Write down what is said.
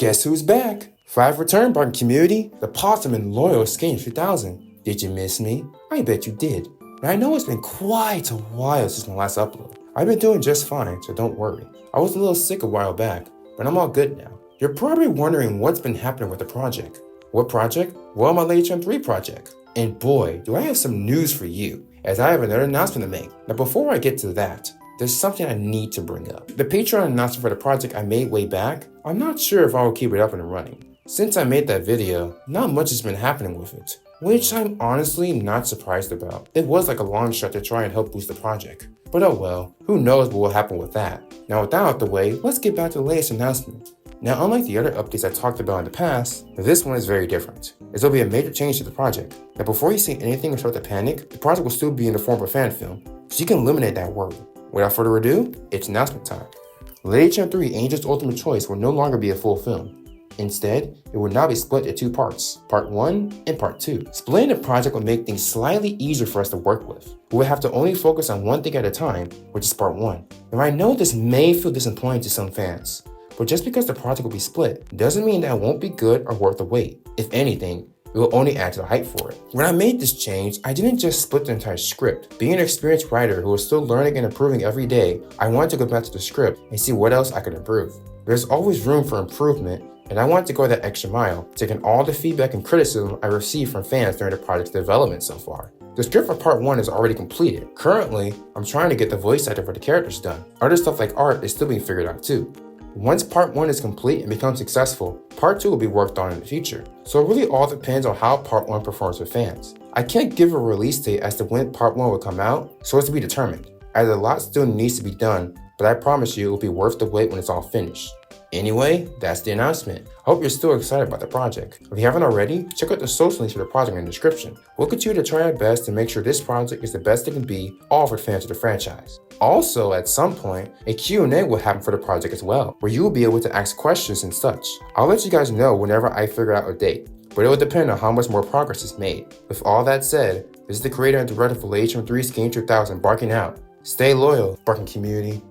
Guess who's back? 5 return barking community, the possum and loyal Skin 3000. Did you miss me? I bet you did. Now I know it's been quite a while since my last upload. I've been doing just fine, so don't worry. I was a little sick a while back, but I'm all good now. You're probably wondering what's been happening with the project. What project? Well, my Tramp III project. And boy, do I have some news for you, as I have another announcement to make. Now before I get to that, there's something I need to bring up. The Patreon announcement for the project I made way back, I'm not sure if I will keep it up and running. Since I made that video, not much has been happening with it, which I'm honestly not surprised about. It was like a long shot to try and help boost the project. But oh well, who knows what will happen with that. Now with that out the way, let's get back to the latest announcement. Now unlike the other updates I talked about in the past, this one is very different, as there will be a major change to the project. Now before you say anything or start to panic, the project will still be in the form of a fan film, so you can eliminate that worry. Without further ado, it's announcement time. LATT III Angel's Ultimate Choice will no longer be a full film. Instead, it will now be split into 2 parts, Part 1 and Part 2. Splitting the project will make things slightly easier for us to work with. We will have to only focus on one thing at a time, which is Part 1. Now I know this may feel disappointing to some fans, but just because the project will be split doesn't mean that it won't be good or worth the wait. If anything, it will only add to the hype for it. When I made this change, I didn't just split the entire script. Being an experienced writer who is still learning and improving every day, I wanted to go back to the script and see what else I could improve. There's always room for improvement, and I wanted to go that extra mile, taking all the feedback and criticism I received from fans during the project's development so far. The script for Part 1 is already completed. Currently, I'm trying to get the voice actor for the characters done. Other stuff like art is still being figured out too. Once Part 1 is complete and becomes successful, Part 2 will be worked on in the future. So it really all depends on how Part 1 performs with fans. I can't give a release date as to when Part 1 will come out, so it's to be determined, as a lot still needs to be done, but I promise you it will be worth the wait when it's all finished. Anyway, that's the announcement. I hope you're still excited about the project. If you haven't already, check out the social links for the project in the description. We'll continue to try our best to make sure this project is the best it can be, all for fans of the franchise. Also, at some point, a Q&A will happen for the project as well, where you will be able to ask questions and such. I'll let you guys know whenever I figure out a date, but it will depend on how much more progress is made. With all that said, this is the creator and director for LATT III Skin 3000 barking out. Stay loyal, barking community.